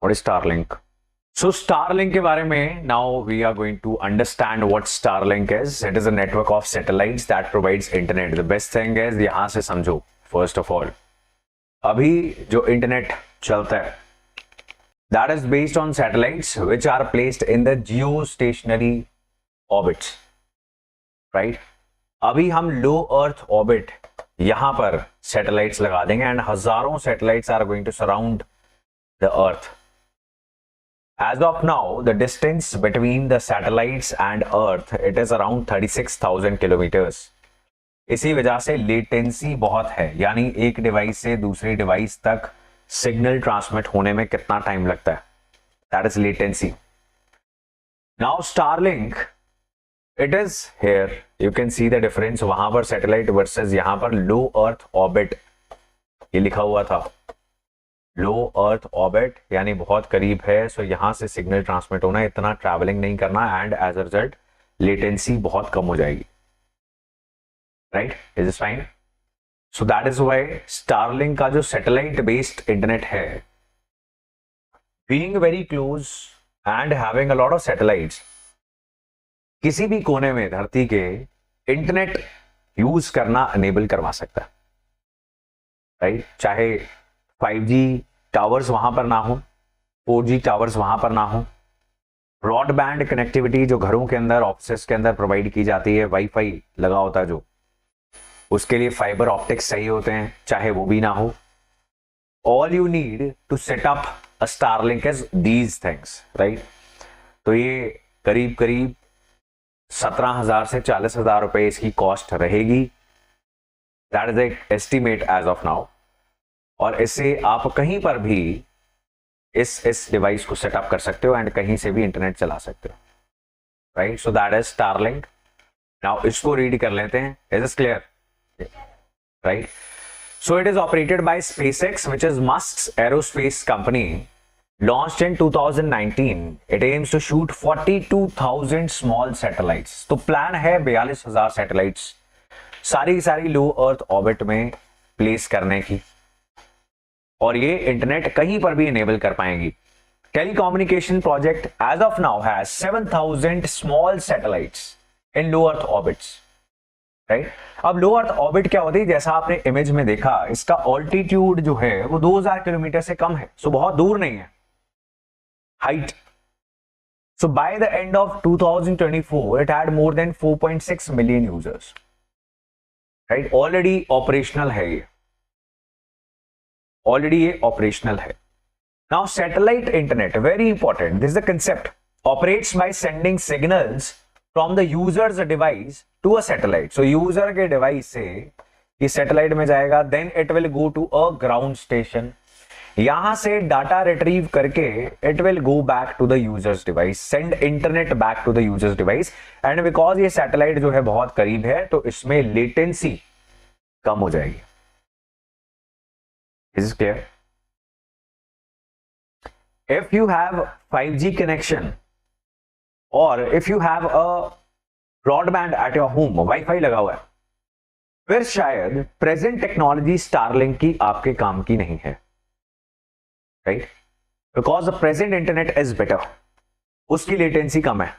What is Starlink? So Starlink के बारे में now we are going to understand what Starlink is. It is a network of satellites that provides internet. The best thing is, यहां से समझो first of all, अभी जो internet चलता है that is based on satellites which are placed in the geostationary orbits, right? अभी हम लो earth orbit यहां पर सैटेलाइट्स लगा देंगे एंड हजारों satellites are going to surround the earth. As of now, the distance between the satellites and Earth, it is around 36,000 kilometers. इसी वजह से लेटेंसी बहुत है, यानी एक डिवाइस से दूसरी डिवाइस तक सिग्नल ट्रांसमिट होने में कितना टाइम लगता है, that is latency. Now Starlink, it is here, you can see the difference. वहां पर सैटेलाइट वर्सेस यहां पर लो अर्थ ऑर्बिट, ये लिखा हुआ था लो अर्थ ऑर्बिट, यानी बहुत करीब है. सो यहां से सिग्नल ट्रांसमिट होना, इतना ट्रैवलिंग नहीं करना and as a result latency बहुत कम हो जाएगी, right? Is it fine? So that is why Starlink का जो सैटेलाइट बेस्ड इंटरनेट है, being very close and having a lot of satellites, किसी भी कोने में धरती के इंटरनेट यूज करना अनेबल करवा सकता है, राइट? चाहे 5G टावर्स वहां पर ना हो, 4G टावर्स वहां पर ना हो, ब्रॉडबैंड कनेक्टिविटी जो घरों के अंदर ऑफिस के अंदर प्रोवाइड की जाती है, वाईफाई लगा होता है जो, उसके लिए फाइबर ऑप्टिक्स चाहिए होते हैं, चाहे वो भी ना हो. All you need to set up a Starlink is these things, right? तो ये करीब करीब 17,000 से 40,000 रुपए इसकी कॉस्ट रहेगी. दैट इज एक एस्टिमेट एज ऑफ नाउ. और इससे आप कहीं पर भी इस डिवाइस को सेटअप कर सकते हो एंड कहीं से भी इंटरनेट चला सकते हो, right? So that is Starlink. Now इसको रीड कर लेते हैं. Is it clear? Right? So it is operated by SpaceX, which is Musk's aerospace company, launched in 2019. It aims to shoot 42,000 small satellites. तो plan है 42,000 satellites सारी की सारी लो earth orbit में प्लेस करने की, और ये इंटरनेट कहीं पर भी इनेबल कर पाएंगी. Telecommunication project as of now has 7,000 small satellites in low earth orbits, right? अब लो अर्थ ऑर्बिट क्या होती है? जैसा आपने इमेज में देखा, इसका ऑल्टीट्यूड जो है वो 2,000 किलोमीटर से कम है, सो बहुत दूर नहीं है height. So by the end of 2024 it had more than 4.6 million users, right? Already operational है ये, ऑलरेडी ये ऑपरेशनल है. Now satellite internet, very important, this is the concept, operates by sending signals from the user's device to a satellite. So user के device से ये satellite में जाएगा, then it will go to a ground station, यहां से data retrieve करके it will go back to the user's device, send internet back to the user's device. And because ये satellite जो है बहुत करीब है, तो इसमें लेटेंसी कम हो जाएगी. Is it clear? If you have 5G connection or if you have a broadband at your home, wifi लगा हुआ है, फिर शायद प्रेजेंट टेक्नोलॉजी स्टारलिंक की आपके काम की नहीं है, right? Because the present internet is better, उसकी लेटेंसी कम है.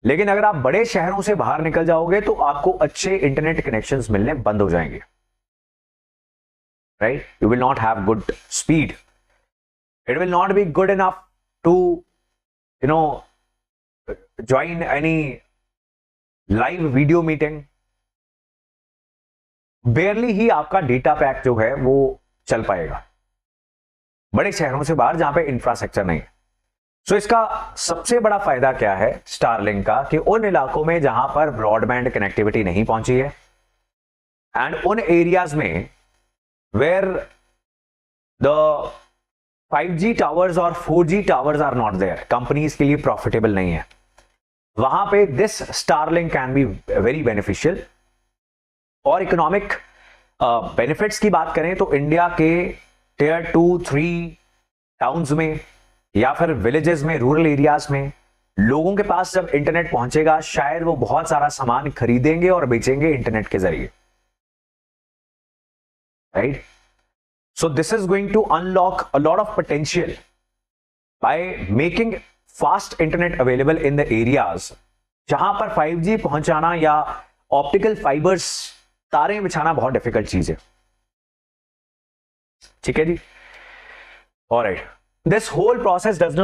लेकिन अगर आप बड़े शहरों से बाहर निकल जाओगे तो आपको अच्छे इंटरनेट कनेक्शंस मिलने बंद हो जाएंगे, right? You will not have good speed. It will not be good enough to, join any live video meeting. Barely ही आपका डेटा पैक जो है वो चल पाएगा बड़े शहरों से बाहर जहां पे इंफ्रास्ट्रक्चर नहीं है. सो इसका सबसे बड़ा फायदा क्या है स्टारलिंक का, कि उन इलाकों में जहां पर ब्रॉडबैंड कनेक्टिविटी नहीं पहुंची है एंड उन एरियाज में where the 5G towers और 4G towers are not there, companies के लिए प्रॉफिटेबल नहीं है, वहां पे this Starlink can be very beneficial. और इकोनॉमिक बेनिफिट्स की बात करें तो इंडिया के टियर 2-3 टाउन्स में या फिर विलेजेस में, रूरल एरियाज में लोगों के पास जब इंटरनेट पहुंचेगा, शायद वो बहुत सारा सामान खरीदेंगे और बेचेंगे इंटरनेट के जरिए, right? So this is going to unlock a lot of potential by making fast internet available in the areas जहां पर 5G पहुंचाना या ऑप्टिकल फाइबर्स तारें बिछाना बहुत डिफिकल्ट चीज है. ठीक है जी. Alright. This whole process does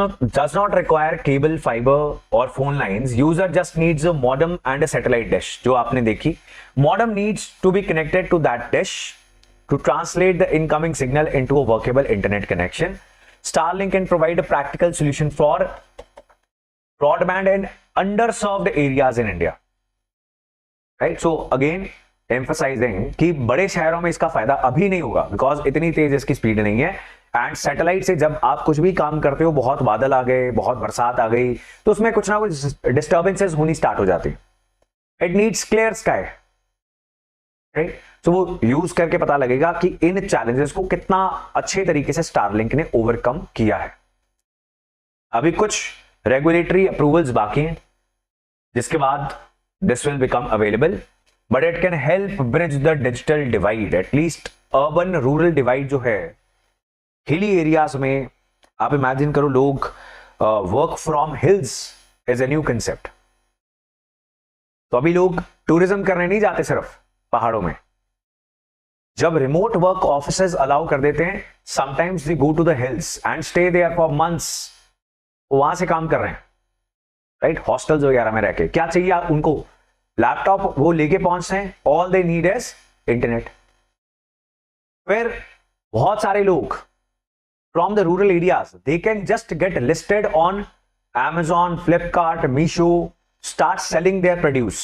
not require cable, fiber or phone lines. User just needs a modem and a satellite dish. जो आपने देखी, modem needs to be connected to that dish to translate the incoming signal into a workable internet connection. Starlink can provide a practical solution for broadband in underserved areas in India. Right? So again, emphasizing कि बड़े शहरों में इसका फायदा अभी नहीं होगा because इतनी तेज इसकी स्पीड नहीं है. एंड सैटेलाइट से जब आप कुछ भी काम करते हो, बहुत बादल आ गए, बहुत बरसात आ गई, तो उसमें कुछ ना कुछ डिस्टर्बेंसेस होनी स्टार्ट हो जाती. It needs clear sky. Right. तो वो यूज करके पता लगेगा कि इन चैलेंजेस को कितना अच्छे तरीके से स्टारलिंक ने ओवरकम किया है. अभी कुछ रेगुलेटरी अप्रूवल्स बाकी हैं, जिसके बाद this will become available, but it can help bridge the digital divide. At least urban rural divide जो है, हिली एरियाज में आप इमेजिन करो, लोग work from hills is a new concept. तो अभी लोग टूरिज्म करने नहीं जाते सिर्फ पहाड़ों में. जब रिमोट वर्क ऑफिसेज अलाउ कर देते हैं, sometimes they go to the hills and stay there for months. वहां से काम कर रहे हैं. राइट. हॉस्टल्स वगैरह में रह के क्या चाहिए आप उनको? लैपटॉप वो लेके पहुंचते हैं. All they need is internet. फिर बहुत सारे लोग from the rural areas, they can just get listed on Amazon, Flipkart, Meesho, start selling their produce.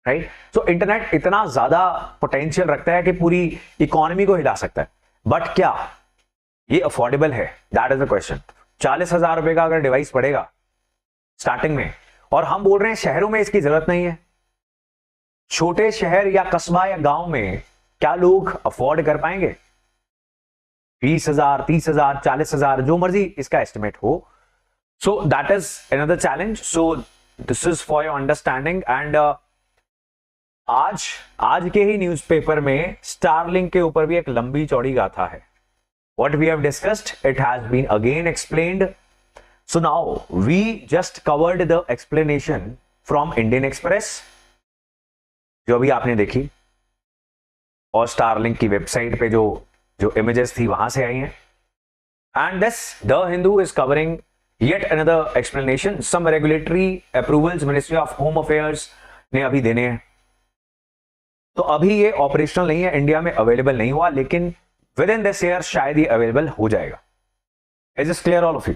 Right? So internet इतना ज्यादा पोटेंशियल रखता है कि पूरी इकोनॉमी को हिला सकता है. बट क्या ये अफोर्डेबल है? That is the question. 40,000 रुपए का अगर डिवाइस पड़ेगा स्टार्टिंग में, और हम बोल रहे हैं शहरों में इसकी जरूरत नहीं है, छोटे शहर या कस्बा या गांव में क्या लोग अफोर्ड कर पाएंगे? 20,000, 30,000, 40,000, जो मर्जी इसका एस्टिमेट हो. सो that is another challenge. So this is for your understanding. And आज के ही न्यूज़पेपर में स्टारलिंक के ऊपर भी एक लंबी चौड़ी गाथा है. What we have discussed, it has been again explained. So now we just covered the explanation from Indian Express, जो अभी आपने देखी, और स्टारलिंक की वेबसाइट पे जो इमेजेस थी वहां से आई हैं. And this the Hindu is covering yet another explanation. Some regulatory approvals ministry of home affairs ने अभी देने हैं. तो अभी ये ऑपरेशनल नहीं है, इंडिया में अवेलेबल नहीं हुआ, लेकिन विद इन दिस ईयर शायद ये अवेलेबल हो जाएगा. Is this clear all of you?